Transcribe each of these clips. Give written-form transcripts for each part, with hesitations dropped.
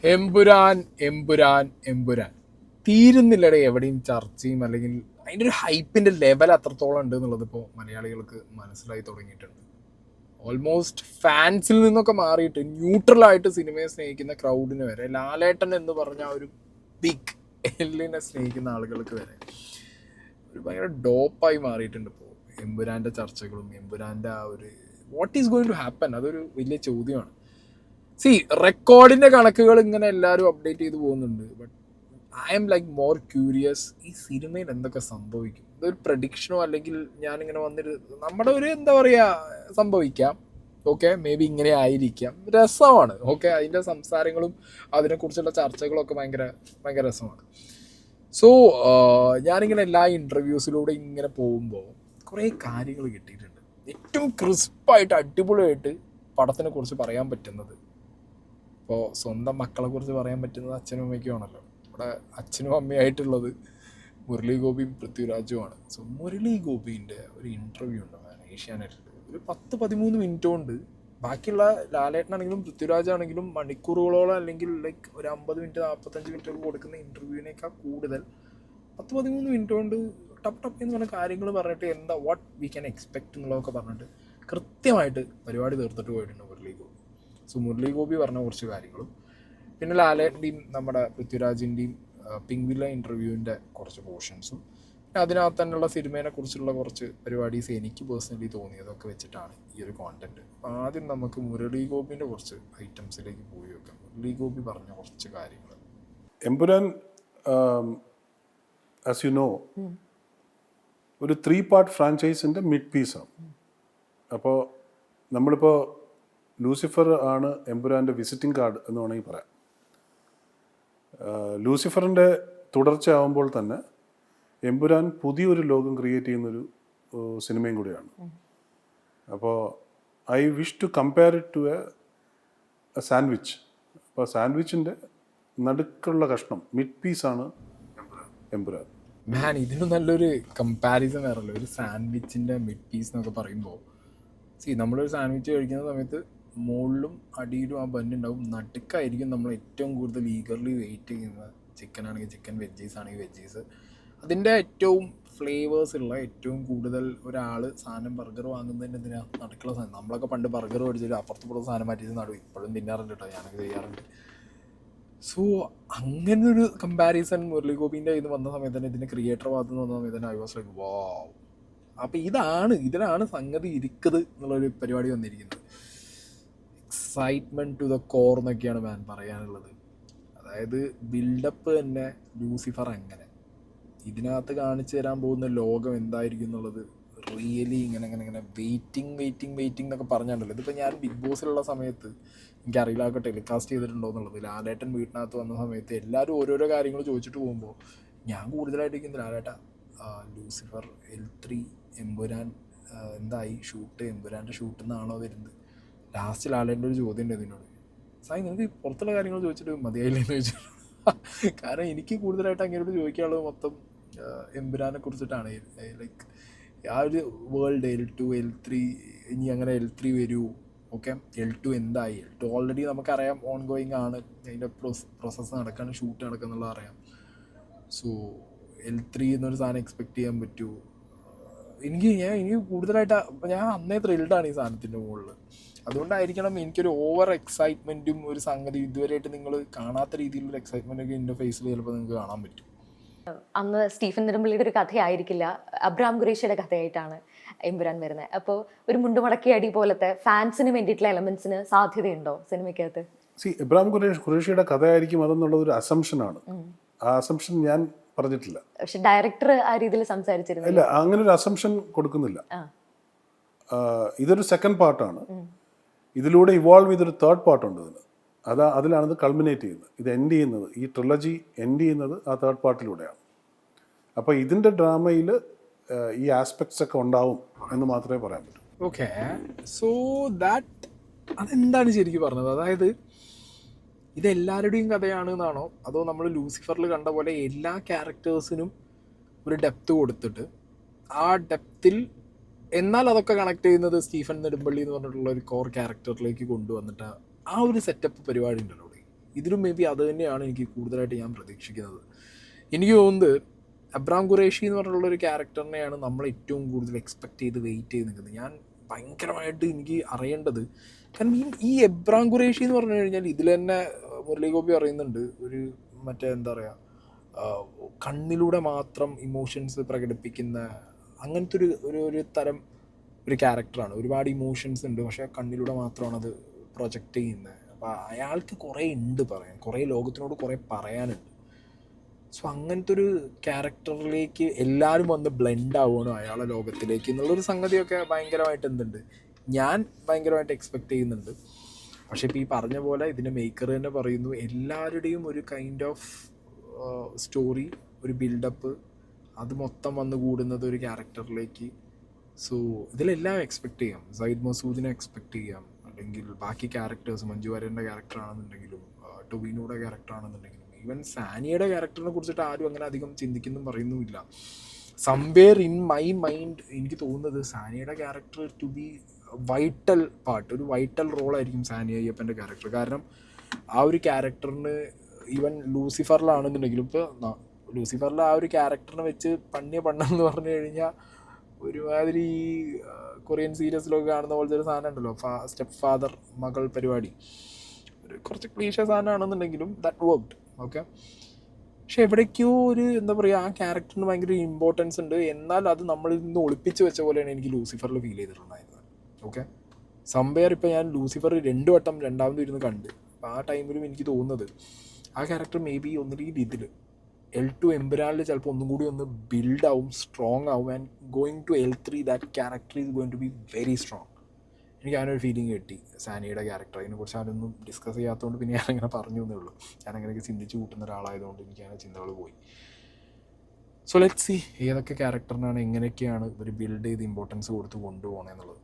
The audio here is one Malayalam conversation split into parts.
എമ്പുരാൻ എമ്പുരാൻ എമ്പുരാൻ തീരുന്നില്ലടെ എവിടെയും ചർച്ചയും അല്ലെങ്കിൽ അതിൻ്റെ ഒരു ഹൈപ്പിൻ്റെ ലെവൽ അത്രത്തോളം ഉണ്ട് എന്നുള്ളത് ഇപ്പോൾ മലയാളികൾക്ക് മനസ്സിലായി തുടങ്ങിയിട്ടുണ്ട്. ഓൾമോസ്റ്റ് ഫാൻസിൽ നിന്നൊക്കെ മാറിയിട്ട് ന്യൂട്രലായിട്ട് സിനിമയെ സ്നേഹിക്കുന്ന ക്രൗഡിന് വരെ ലാലേട്ടൻ എന്ന് പറഞ്ഞ ഒരു ബിഗ് എല്ലിനെ സ്നേഹിക്കുന്ന ആളുകൾക്ക് വരെ ഒരു ഭയങ്കര ഡോപ്പായി മാറിയിട്ടുണ്ട് ഇപ്പോൾ എമ്പുരാൻ്റെ ചർച്ചകളും എമ്പുരാൻ്റെ ആ ഒരു what is going to happen അതൊരു വലിയ ചോദ്യമാണ്. റെക്കോർഡിന്റെ കണക്കുകൾ ഇങ്ങനെ എല്ലാവരും അപ്ഡേറ്റ് ചെയ്ത് പോകുന്നുണ്ട്. But I M like more curious, ഈ സിനിമയിൽ എന്തൊക്കെ സംഭവിക്കും. ഇതൊരു പ്രഡിക്ഷനോ അല്ലെങ്കിൽ ഞാനിങ്ങനെ വന്നിട്ട് നമ്മുടെ ഒരു എന്താ പറയുക സംഭവിക്കാം. ഓക്കെ, മേ ബി ഇങ്ങനെ ആയിരിക്കാം. രസമാണ്. ഓക്കെ, അതിൻ്റെ സംസാരങ്ങളും അതിനെക്കുറിച്ചുള്ള ചർച്ചകളൊക്കെ ഭയങ്കര ഭയങ്കര രസമാണ്. സോ ഞാനിങ്ങനെ എല്ലാ ഇൻ്റർവ്യൂസിലൂടെ ഇങ്ങനെ പോകുമ്പോൾ കുറേ കാര്യങ്ങൾ കിട്ടിയിട്ടുണ്ട്. ഏറ്റവും ക്രിസ്പായിട്ട് അടിപൊളിയായിട്ട് പടത്തിനെ കുറിച്ച് പറയാൻ പറ്റുന്നത്, ഇപ്പോൾ സ്വന്തം മക്കളെ കുറിച്ച് പറയാൻ പറ്റുന്നത് അച്ഛനും അമ്മയ്ക്കുമാണല്ലോ. ഇവിടെ അച്ഛനും അമ്മയായിട്ടുള്ളത് മുരളി ഗോപിയും പൃഥ്വിരാജുമാണ്. സോ മുരളി ഗോപിൻ്റെ ഒരു ഇൻ്റർവ്യൂ ഉണ്ട് ഏഷ്യാനെറ്റിൽ, ഒരു 10-13 മിനിറ്റ് കൊണ്ട്. ബാക്കിയുള്ള ലാലേട്ടനാണെങ്കിലും പൃഥ്വിരാജാണെങ്കിലും മണിക്കൂറുകളോളം അല്ലെങ്കിൽ ലൈക്ക് ഒരു 50 മിനിറ്റ് 45 മിനിറ്റ് ഒക്കെ കൊടുക്കുന്ന ഇൻ്റർവ്യൂവിനേക്കാൾ കൂടുതൽ 10-13 മിനിറ്റ് കൊണ്ട് ടപ്പ് എന്ന് പറഞ്ഞ കാര്യങ്ങൾ പറഞ്ഞിട്ട് എന്താ വാട്ട് വി ക്യാൻ എക്സ്പെക്റ്റ് എന്നുള്ളതൊക്കെ പറഞ്ഞിട്ട് കൃത്യമായിട്ട് പരിപാടി തീർത്തിട്ട് പോയിട്ടുണ്ട് മുരളി ഗോപി. സോ മുരളി ഗോപി പറഞ്ഞ കുറച്ച് കാര്യങ്ങളും പിന്നെ ലാലേട്ടൻ്റെയും നമ്മുടെ പൃഥ്വിരാജിൻ്റെയും പിങ്ക്വില്ല ഇൻ്റർവ്യൂവിൻ്റെ കുറച്ച് പോർഷൻസും പിന്നെ അതിനകത്ത് തന്നെയുള്ള സിനിമയെ കുറിച്ചുള്ള കുറച്ച് പരിപാടീസ് എനിക്ക് പേഴ്സണലി തോന്നിയതൊക്കെ വെച്ചിട്ടാണ് ഈ ഒരു കോണ്ടന്റ്. ആദ്യം നമുക്ക് മുരളി ഗോപിൻ്റെ കുറച്ച് ഐറ്റംസിലേക്ക് പോയി വെക്കാം. മുരളി ഗോപി പറഞ്ഞ കുറച്ച് കാര്യങ്ങൾ. എമ്പുരാൻ ആസ് യു നോ ഒരു 3 പാർട്ട് ഫ്രാഞ്ചൈസിൻ്റെ മിഡ് പീസാണ്. അപ്പോൾ നമ്മളിപ്പോൾ ലൂസിഫർ ആണ് എമ്പുരാൻ്റെ വിസിറ്റിംഗ് കാർഡ് എന്ന് വേണമെങ്കിൽ പറയാം. ലൂസിഫറിൻ്റെ തുടർച്ചയാവുമ്പോൾ തന്നെ എമ്പുരാൻ പുതിയൊരു ലോകം ക്രിയേറ്റ് ചെയ്യുന്നൊരു സിനിമയും കൂടിയാണ്. അപ്പോൾ I wish to compare it to a sandwich. അപ്പോൾ സാൻഡ്വിച്ചിൻ്റെ നടുക്കുള്ള കഷ്ണം മിഡ് പീസാണ് എമ്പുരാൻ. മാൻ, ഇതിന് നല്ലൊരു കമ്പാരിസൺ വേറല്ലോ. ഒരു സാൻഡ്വിച്ചിൻ്റെ മിഡ് പീസ് എന്നൊക്കെ പറയുമ്പോൾ നമ്മളൊരു സാൻഡ്വിച്ച് കഴിക്കുന്ന സമയത്ത് മുകളിലും അടിയിലും ആ ബന്നുണ്ടാവും. നടുക്കായിരിക്കും നമ്മൾ ഏറ്റവും കൂടുതൽ ഈഗർലി വെയിറ്റ് ചെയ്യുന്നത്. ചിക്കൻ ആണെങ്കിൽ ചിക്കൻ, വെജീസ് ആണെങ്കിൽ വെജീസ്. അതിൻ്റെ ഏറ്റവും ഫ്ലേവേഴ്സ് ഉള്ള ഏറ്റവും കൂടുതൽ ഒരാൾ സാധനം ബർഗർ വാങ്ങുന്നതിന് എന്തിനാ നടുക്കുള്ള സാധനം. നമ്മളൊക്കെ പണ്ട് ബർഗർ മേടിച്ചിട്ട് അപ്പുറത്തുള്ള സാധനം മാറ്റിയിട്ട് നടുവ് ഇപ്പോഴും തിന്നാറുണ്ട് കേട്ടോ, ഞാനൊക്കെ ചെയ്യാറുണ്ട്. സോ അങ്ങനെ ഒരു കമ്പാരിസൺ മുരളി ഗോപിൻ്റെ ഇത് വന്ന സമയത്ത് തന്നെ, ഇതിൻ്റെ ക്രിയേറ്റർ ഭാഗത്ത് നിന്ന് വന്ന സമയത്ത് തന്നെ ഐ വാസ് ലൈക്ക് വാവ്. അപ്പോൾ ഇതിലാണ് സംഗതി ഇരിക്കുന്നത് എന്നുള്ളൊരു പരിപാടി വന്നിരിക്കുന്നത്. എക്സൈറ്റ്മെൻറ്റ് ടു ദ കോർ എന്നൊക്കെയാണ് മാൻ പറയാനുള്ളത്. അതായത് ബിൽഡപ്പ് തന്നെ ലൂസിഫർ അങ്ങനെ ഇതിനകത്ത് കാണിച്ചു തരാൻ പോകുന്ന ലോകം എന്തായിരിക്കും എന്നുള്ളത് റിയലി ഇങ്ങനെ വെയിറ്റിംഗ് എന്നൊക്കെ പറഞ്ഞിട്ടുണ്ടല്ലോ. ഇതിപ്പോൾ ഞാൻ ബിഗ് ബോസിലുള്ള സമയത്ത് എനിക്കറിയില്ല അതൊക്കെ ടെലികാസ്റ്റ് ചെയ്തിട്ടുണ്ടോ എന്നുള്ളത്. ലാലേട്ടൻ വീട്ടിനകത്ത് വന്ന സമയത്ത് എല്ലാവരും ഓരോരോ കാര്യങ്ങൾ ചോദിച്ചിട്ട് പോകുമ്പോൾ ഞാൻ കൂടുതലായിട്ട് ലാലേട്ട ലൂസിഫർ L3 എമ്പുരാൻ എന്തായി ഷൂട്ട്, എമ്പുരാൻ്റെ ഷൂട്ടിൽ നിന്നാണോ വരുന്നത്. ലാസ്റ്റ് ലാലേൻ്റെ ഒരു ചോദ്യം ഉണ്ട് ഇതിനോട്, സായി നിനക്ക് പുറത്തുള്ള കാര്യങ്ങൾ ചോദിച്ചിട്ട് മതിയായില്ലെന്ന് ചോദിച്ചിട്ട്. കാരണം എനിക്ക് കൂടുതലായിട്ട് അങ്ങനെയോട് ചോദിക്കാനുള്ളത് മൊത്തം എമ്പുരാനെ കുറിച്ചിട്ടാണ്. ലൈക്ക് ആ ഒരു വേൾഡ് L2 L3 ഇനി അങ്ങനെ L3 വരൂ. ഓക്കെ, L2 എന്തായി? L2 ഓൾറെഡി നമുക്കറിയാം ഓൺ ഗോയിങ് ആണ്, അതിൻ്റെ പ്രോസസ്സ് നടക്കാണ്, ഷൂട്ട് നടക്കുന്നുള്ള അറിയാം. സോ L3 എന്നൊരു സാധനം എക്സ്പെക്റ്റ് ചെയ്യാൻ പറ്റുമോ? എനിക്ക് കൂടുതലായിട്ട് ഞാൻ അന്നേ ത്രിൽഡാണ് ഈ സാധനത്തിൻ്റെ മുകളിൽ. അതുകൊണ്ടായിരിക്കണം എനിക്കൊരു ഓവർ എക്സൈറ്റ്മെൻറ്റും ഒരു സംഗതി ഇതുവരെയായിട്ട് നിങ്ങൾ കാണാത്ത രീതിയിലൊരു എക്സൈറ്റ്മെൻറ്റൊക്കെ എൻ്റെ ഫേസിൽ ചിലപ്പോൾ നിങ്ങൾക്ക് കാണാൻ പറ്റും. അന്ന് സ്റ്റീഫൻ നെടുമ്പള്ളിയുടെ ഒരു കഥയായിരിക്കില്ല, അബ്രഹാം ഖുറേഷിയുടെ കഥയായിട്ടാണ് എമ്പുരാൻ വരുന്നത്. അപ്പോൾ ഒരു മുണ്ടുമടക്കി അടി പോലത്തെ ഫാൻസിന് വേണ്ടിയിട്ടുള്ള എലമെന്റ്സിന് സാധ്യതയുണ്ടോ സിനിമയ്ക്കകത്ത്? എബ്രഹാം ഖുറേഷിയുടെ കഥയായിരിക്കും അതെന്നുള്ളത് ഒരു അസംഷനാണ്. ആ അസംഷൻ ഞാൻ പറഞ്ഞിട്ടില്ല. പക്ഷെ ഡയറക്ടർ ആ രീതിയിൽ സംസാരിച്ചിരുന്നു. ഇല്ല, അങ്ങനെ ഒരു അസംഷൻ കൊടുക്കുന്നില്ല. ഇതൊരു സെക്കൻഡ് പാർട്ടാണ്. ഇതിലൂടെ ഇവോൾവ് ചെയ്തൊരു തേർഡ് പാർട്ടുണ്ട് ഇതിന്. അതിലാണിത് കൾമിനേറ്റ് ചെയ്യുന്നത്. ഇത് എൻഡ് ചെയ്യുന്നത്, ഈ ട്രിലജി എൻഡ് ചെയ്യുന്നത് ആ തേർഡ് പാർട്ടിലൂടെയാണ്. അപ്പോൾ ഇതിൻ്റെ ഡ്രാമയിൽ ഈ ആസ്പെക്ട്സ് ഒക്കെ ഉണ്ടാവും എന്ന് മാത്രമേ പറയാൻ പറ്റൂ. ഓക്കെ, സോ അതെന്താണ് ശരിക്കും പറഞ്ഞത്? അതായത് ഇതെല്ലാവരുടെയും കഥയാണ് എന്നാണോ, അതോ നമ്മൾ ലൂസിഫറിൽ കണ്ട പോലെ എല്ലാ ക്യാരക്ടേഴ്സിനും ഒരു ഡെപ്ത് കൊടുത്തിട്ട് ആ ഡെപ്തിൽ എന്നാൽ അതൊക്കെ കണക്ട് ചെയ്യുന്നത് സ്റ്റീഫൻ നെടുമ്പള്ളി എന്ന് പറഞ്ഞിട്ടുള്ള ഒരു കോർ ക്യാരക്ടറിലേക്ക് കൊണ്ടുവന്നിട്ട് ആ ഒരു സെറ്റപ്പ് പരിപാടി ഉണ്ടല്ലോ ഇതിലും മേ ബി അത് തന്നെയാണ് എനിക്ക് കൂടുതലായിട്ട് ഞാൻ പ്രതീക്ഷിക്കുന്നത്. എനിക്ക് തോന്നുന്നത് അബ്രാം ഖുറേഷി എന്ന് പറഞ്ഞുള്ളൊരു ക്യാരക്ടറിനെയാണ് നമ്മൾ ഏറ്റവും കൂടുതൽ എക്സ്പെക്റ്റ് ചെയ്ത് വെയിറ്റ് ചെയ്ത് നിൽക്കുന്നത്. ഞാൻ ഭയങ്കരമായിട്ട് എനിക്ക് അറിയേണ്ടത്, കാരണം ഈ എബ്രാം ഖുറേഷി എന്ന് പറഞ്ഞു കഴിഞ്ഞാൽ ഇതിൽ തന്നെ മുരളി ഗോപി പറയുന്നുണ്ട്, ഒരു മറ്റേ എന്താ പറയുക, കണ്ണിലൂടെ മാത്രം ഇമോഷൻസ് പ്രകടിപ്പിക്കുന്ന അങ്ങനത്തെ ഒരു തരം ഒരു ക്യാരക്ടറാണ്. ഒരുപാട് ഇമോഷൻസ് ഉണ്ട്, പക്ഷേ കണ്ണിലൂടെ മാത്രമാണ് അത് പ്രൊജക്റ്റ് ചെയ്യുന്നത്. അപ്പോൾ അയാൾക്ക് കുറേ ഉണ്ട് പറയാൻ, കുറേ ലോകത്തിനോട് കുറേ പറയാനുണ്ട്. സോ അങ്ങനത്തെ ഒരു ക്യാരക്ടറിലേക്ക് എല്ലാവരും വന്ന് ബ്ലെൻഡ് ആവുകയാണ് അയാളെ ലോകത്തിലേക്ക് എന്നുള്ളൊരു സംഗതിയൊക്കെ ഭയങ്കരമായിട്ട് എന്തുണ്ട്, ഞാൻ ഭയങ്കരമായിട്ട് എക്സ്പെക്റ്റ് ചെയ്യുന്നുണ്ട്. പക്ഷേ ഇപ്പോൾ ഈ പറഞ്ഞ പോലെ ഇതിൻ്റെ മേക്കർ തന്നെ പറയുന്നു, എല്ലാവരുടെയും ഒരു കൈൻഡ് ഓഫ് സ്റ്റോറി, ഒരു ബിൽഡപ്പ്, അത് മൊത്തം വന്ന് കൂടുന്നത് ഒരു ക്യാരക്ടറിലേക്ക്. സോ ഇതിലെല്ലാം എക്സ്പെക്റ്റ് ചെയ്യാം. സയ്യിദ് മസൂദിനെ എക്സ്പെക്റ്റ് ചെയ്യാം, അല്ലെങ്കിൽ ബാക്കി ക്യാരക്ടേഴ്സ്, മഞ്ജു വാര്യരുടെ ക്യാരക്ടറാണെന്നുണ്ടെങ്കിലും ടൊവിനോയുടെ ക്യാരക്ടറാണെന്നുണ്ടെങ്കിലും, ഈവൻ സാനിയയുടെ ക്യാരക്ടറിനെ കുറിച്ചിട്ട് ആരും അങ്ങനെ അധികം ചിന്തിക്കുന്നും പറയുന്നുമില്ല. സംവേർ ഇൻ മൈ മൈൻഡ് എനിക്ക് തോന്നുന്നത് സാനിയയുടെ character to be vital part, ഒരു വൈറ്റൽ റോളായിരിക്കും സാനിയ അയ്യപ്പൻ്റെ ക്യാരക്ടർ. കാരണം ആ ഒരു ക്യാരക്ടറിന് ഈവൻ ലൂസിഫറിലാണെന്നുണ്ടെങ്കിലും, ഇപ്പോൾ ലൂസിഫറിൽ ആ ഒരു ക്യാരക്ടറിനെ വെച്ച് പണ്ണെന്ന് പറഞ്ഞു കഴിഞ്ഞാൽ ഒരുമാതിരി ഈ കൊറിയൻ സീരീസിലൊക്കെ കാണുന്ന പോലത്തെ ഒരു സാധനം ഉണ്ടല്ലോ, സ്റ്റെപ്പ് ഫാദർ മകൾ പരിപാടി, ഒരു കുറച്ച് ക്ലീശ സാധനമാണെന്നുണ്ടെങ്കിലും ദാറ്റ് വർക്ക്ഡ്. ഓക്കെ, പക്ഷെ എവിടേക്കോ ഒരു എന്താ പറയുക, ആ ക്യാരക്ടറിന് ഭയങ്കര ഇമ്പോർട്ടൻസ് ഉണ്ട്, എന്നാൽ അത് നമ്മളിൽ നിന്ന് ഒളിപ്പിച്ച് വെച്ച പോലെയാണ് എനിക്ക് ലൂസിഫറിൽ ഫീൽ ചെയ്തിട്ടുണ്ടായിരുന്നത്. ഓക്കെ, സംവേർ ഇപ്പോൾ ഞാൻ ലൂസിഫർ 2 വട്ടം രണ്ടാമതും ഇരുന്ന് കണ്ട്, അപ്പോൾ ആ ടൈമിലും എനിക്ക് തോന്നുന്നത് ആ ക്യാരക്ടർ മേ ബി ഒന്നില്ലെങ്കിൽ ഇതിൽ L2 എമ്പുരാനിൽ ചിലപ്പോൾ ഒന്നും കൂടി ഒന്ന് ബിൽഡ് ആവും, സ്ട്രോങ് ആവും, and going to L3 that character is going to be very strong. എനിക്ക് അങ്ങനൊരു ഫീലിംഗ് കിട്ടി സാനിയുടെ ക്യാരക്ടർ. അതിനെക്കുറിച്ച് ഞാനൊന്നും ഡിസ്കസ് ചെയ്യാത്തതുകൊണ്ട് പിന്നെ ഞാനങ്ങനെ പറഞ്ഞു എന്നേ ഉള്ളൂ. ഞാനങ്ങനെയൊക്കെ ചിന്തിച്ച് കൂട്ടുന്ന ഒരാളായതുകൊണ്ട് എനിക്ക് അങ്ങനെ ചിന്തകൾ പോയി. സോ ലെറ്റ്സ് സീ ഏതൊക്കെ ക്യാരക്ടറിനാണ് എങ്ങനെയൊക്കെയാണ് ഇവർ ബിൽഡ് ചെയ്ത് ഇമ്പോർട്ടൻസ് കൊടുത്ത് കൊണ്ടുപോകണമെന്നുള്ളത്.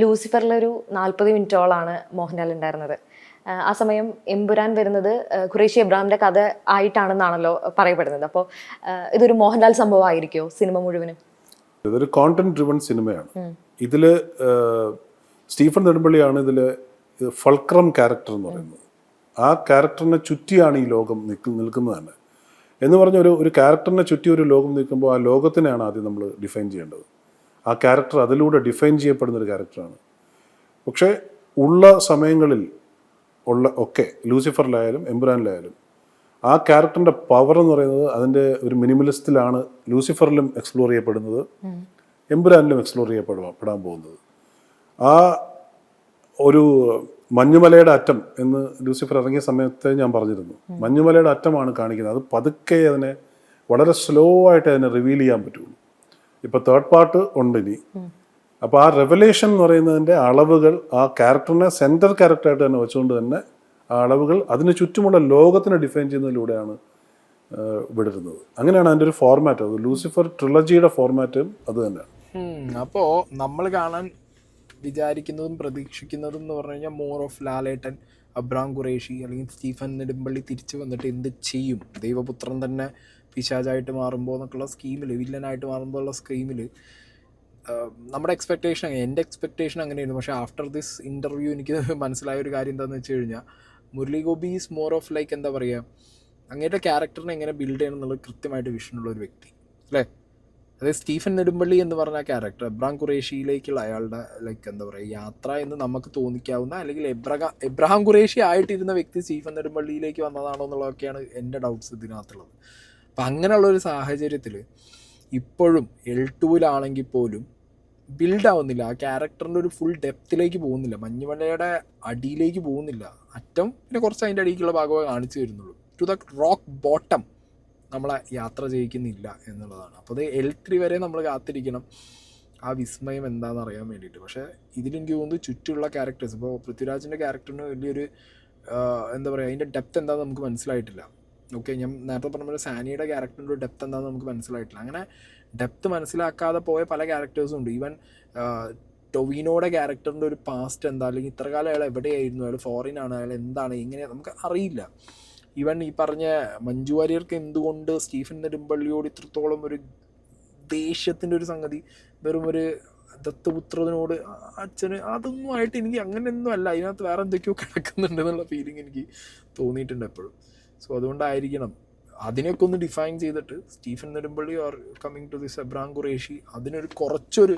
ലൂസിഫറിലൊരു 40 മിനിറ്റോളാണ് മോഹൻലാൽ ഉണ്ടായിരുന്നത്. ആ സമയം എമ്പുരാൻ വരുന്നത് ഖുറേഷി എബ്രാഹിമിന്റെ കഥ ആയിട്ടാണെന്നാണല്ലോ പറയപ്പെടുന്നത്. അപ്പോൾ ഇതൊരു മോഹൻലാൽ സംഭവമായിരിക്കുമോ സിനിമ മുഴുവനും? ഇതൊരു കോണ്ടന്റ് ഡ്രിവൺ സിനിമയാണ്. ഇതില് സ്റ്റീഫൻ നെടുമ്പള്ളിയാണ് ഇതിൽ ഫൾക്രം ക്യാരക്ടർ എന്ന് പറയുന്നത്. ആ ക്യാരക്ടറിനെ ചുറ്റിയാണ് ഈ ലോകം നിൽക്കുന്നത് തന്നെ. എന്ന് പറഞ്ഞ ഒരു ക്യാരക്ടറിനെ ചുറ്റി ഒരു ലോകം നിൽക്കുമ്പോൾ ആ ലോകത്തിനെയാണ് ആദ്യം നമ്മൾ ഡിഫൈൻ ചെയ്യേണ്ടത്. ആ ക്യാരക്ടർ അതിലൂടെ ഡിഫൈൻ ചെയ്യപ്പെടുന്നൊരു ക്യാരക്ടറാണ്. പക്ഷേ ഉള്ള സമയങ്ങളിൽ ഒക്കെ ലൂസിഫറിലായാലും എമ്പുരാനിലായാലും ആ ക്യാരക്ടറിൻ്റെ പവർ എന്ന് പറയുന്നത് അതിൻ്റെ ഒരു മിനിമലിസ്റ്റിലാണ് ലൂസിഫറിലും എക്സ്പ്ലോർ ചെയ്യപ്പെടുന്നത്, എമ്പുരാനിലും എക്സ്പ്ലോർ ചെയ്യപ്പെടാൻ പോകുന്നത്. ആ ഒരു മഞ്ഞുമലയുടെ അറ്റം എന്ന് ലൂസിഫർ ഇറങ്ങിയ സമയത്ത് ഞാൻ പറഞ്ഞിരുന്നു, മഞ്ഞുമലയുടെ അറ്റമാണ് കാണിക്കുന്നത്. അത് പതുക്കെ അതിനെ വളരെ സ്ലോ ആയിട്ട് അതിനെ റിവീൽ ചെയ്യാൻ പറ്റുള്ളൂ. ഇപ്പോൾ 3rd പാർട്ട് ഉണ്ട് ഇനി. അപ്പോൾ ആ റെവലേഷൻ എന്ന് പറയുന്നതിൻ്റെ അളവുകൾ ആ ക്യാരക്ടറിനെ സെൻറ്റർ ക്യാരക്ടറായിട്ട് തന്നെ വെച്ചുകൊണ്ട് തന്നെ ആ അളവുകൾ അതിന് ചുറ്റുമുള്ള ലോകത്തിനെ ഡിഫൈൻ ചെയ്യുന്നതിലൂടെയാണ് വിടരുന്നത്. അങ്ങനെയാണ് അതിൻ്റെ ഒരു ഫോർമാറ്റ്. അത് ലൂസിഫർ ട്രിലജിയുടെ ഫോർമാറ്റും അത് തന്നെയാണ്. അപ്പോൾ നമ്മൾ കാണാൻ വിചാരിക്കുന്നതും പ്രതീക്ഷിക്കുന്നതും എന്ന് പറഞ്ഞു കഴിഞ്ഞാൽ more of Lalettan, Abram Qureshi അല്ലെങ്കിൽ സ്റ്റീഫൻ നെടുമ്പള്ളി തിരിച്ചു വന്നിട്ട് എന്ത് ചെയ്യും, ദൈവപുത്രൻ തന്നെ പിശാചായിട്ട് മാറുമ്പോൾ എന്നൊക്കെയുള്ള സ്കീമിൽ, വില്ലനായിട്ട് മാറുമ്പോഴുള്ള സ്കീമിൽ നമ്മുടെ എക്സ്പെക്റ്റേഷൻ, എൻ്റെ എക്സ്പെക്റ്റേഷൻ അങ്ങനെയായിരുന്നു. പക്ഷേ ആഫ്റ്റർ ദിസ് ഇൻ്റർവ്യൂ എനിക്ക് മനസ്സിലായ ഒരു കാര്യം എന്താണെന്ന് വെച്ച് കഴിഞ്ഞാൽ, Murali Gopi is more of like എന്താ പറയുക, അങ്ങനത്തെ ക്യാരക്ടറിനെ എങ്ങനെ ബിൽഡ് ചെയ്യണം എന്നുള്ളത് കൃത്യമായിട്ട് വിഷനുള്ള ഒരു വ്യക്തി അല്ലേ. അതായത് സ്റ്റീഫൻ നെടുമ്പള്ളി എന്ന് പറഞ്ഞ ക്യാരക്ടർ എബ്രാം ഖുറേഷിയിലേക്കുള്ള അയാളുടെ ലൈക്ക് എന്താ പറയുക യാത്ര എന്ന് നമുക്ക് തോന്നിക്കാവുന്ന, അല്ലെങ്കിൽ എബ്രഹാം ഖുറേഷി ആയിട്ടിരുന്ന വ്യക്തി സ്റ്റീഫൻ നെടുമ്പള്ളിയിലേക്ക് വന്നതാണോ എന്നുള്ളതൊക്കെയാണ് എൻ്റെ ഡൗട്ട്സ് ഇതിനകത്തുള്ളത്. അപ്പം അങ്ങനെയുള്ളൊരു സാഹചര്യത്തിൽ ഇപ്പോഴും L2-ലാണെങ്കിൽ പോലും ബിൽഡ് ആവുന്നില്ല, ആ ക്യാരക്ടറിൻ്റെ ഒരു ഫുൾ ഡെപ്തിലേക്ക് പോകുന്നില്ല, മഞ്ഞുമലയുടെ അടിയിലേക്ക് പോകുന്നില്ല. അറ്റം പിന്നെ കുറച്ച് അതിൻ്റെ അടിയിലേക്കുള്ള ഭാഗമേ കാണിച്ചു തരുന്നുള്ളൂ. ടു ദ റോക്ക് ബോട്ടം നമ്മളെ യാത്ര ചെയ്യിക്കുന്നില്ല എന്നുള്ളതാണ്. അപ്പോൾ അത് L3 വരെ നമ്മൾ കാത്തിരിക്കണം ആ വിസ്മയം എന്താണെന്ന് അറിയാൻ വേണ്ടിയിട്ട്. പക്ഷേ ഇതിലെനിക്ക് തോന്നുന്നു ചുറ്റുമുള്ള ക്യാരക്ടേഴ്സ്, ഇപ്പോൾ പൃഥ്വിരാജിൻ്റെ ക്യാരക്ടറിന് വലിയൊരു എന്താ പറയുക, അതിൻ്റെ ഡെപ്ത് എന്താണെന്ന് നമുക്ക് മനസ്സിലായിട്ടില്ല. ഓക്കെ, ഞാൻ നേരത്തെ പറഞ്ഞ പോലെ സാനിയുടെ ക്യാരക്ടറിൻ്റെ ഒരു ഡെപ്ത് എന്താണെന്ന് നമുക്ക് മനസ്സിലായിട്ടില്ല. അങ്ങനെ ഡെപ്ത് മനസ്സിലാക്കാതെ പോയ പല ക്യാരക്ടേഴ്സും ഉണ്ട്. ഈവൻ ടൊവിനോയുടെ ക്യാരക്ടറിൻ്റെ ഒരു പാസ്റ്റ് എന്താ, അല്ലെങ്കിൽ ഇത്ര കാലം അയാൾ എവിടെയായിരുന്നു, അയാൾ ഫോറിനാണ്, അയാൾ എന്താണ്, ഇങ്ങനെ നമുക്ക് അറിയില്ല. ഈവൻ ഈ പറഞ്ഞ മഞ്ജു വാര്യർക്ക് എന്തുകൊണ്ട് സ്റ്റീഫൻ നെടുമ്പള്ളിയോട് ഇത്രത്തോളം ഒരു ദേഷ്യത്തിൻ്റെ ഒരു സംഗതി, വെറും ഒരു ദത്തപുത്രനോട് അച്ഛന് അതൊന്നും ആയിട്ട് എനിക്ക് അങ്ങനെയൊന്നും അല്ല, അതിനകത്ത് വേറെ എന്തൊക്കെയോ കിടക്കുന്നുണ്ട് എന്നുള്ള ഫീലിംഗ് എനിക്ക് തോന്നിയിട്ടുണ്ട് എപ്പോഴും. സോ അതുകൊണ്ടായിരിക്കണം അതിനെയൊക്കെ ഒന്ന് ഡിഫൈൻ ചെയ്തിട്ട് Stephen Nedumpally or coming to this Abram Qureshi അതിനൊരു കുറച്ചൊരു